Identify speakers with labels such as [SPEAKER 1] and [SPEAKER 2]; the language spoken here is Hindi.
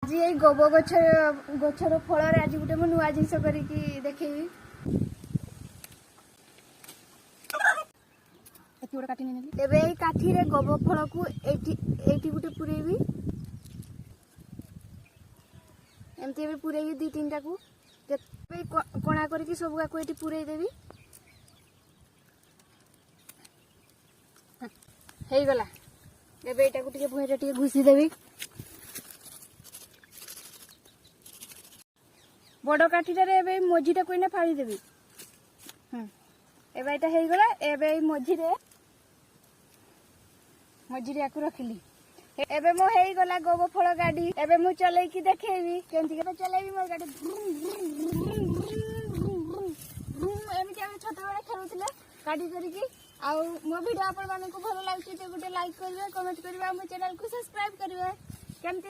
[SPEAKER 1] जी ये गोब गछर फल आज गोटे मु नुआ जिनस करके देखेबी एबे एई काठी रे गोब फल को एटी गोटे पुरेबी एमती एबे पुरेबी दी तीनटा को कणा करके सब को एटी पुरे देबी हे गला एबे एटा को टिके भुइरे टिके घुसी देबी बड़ काठीटारे एबे मझीटा को इना फाड़ी देबी एबे एटा हे गला एबे मझीरे याकू रखिली एबे मो हे गला गोब फल गाड़ी एबे मु चलै की देखेबी केंती के चलेबी मोर गाड़ी एमती हम छोट बड़े खेलुथिले गाड़ी करिकी आ मो वीडियो आपण मानकु भलो लागछि ते गुटे लाइक करबे कमेंट करबे आ मो चैनल को सब्सक्राइब करबे केमती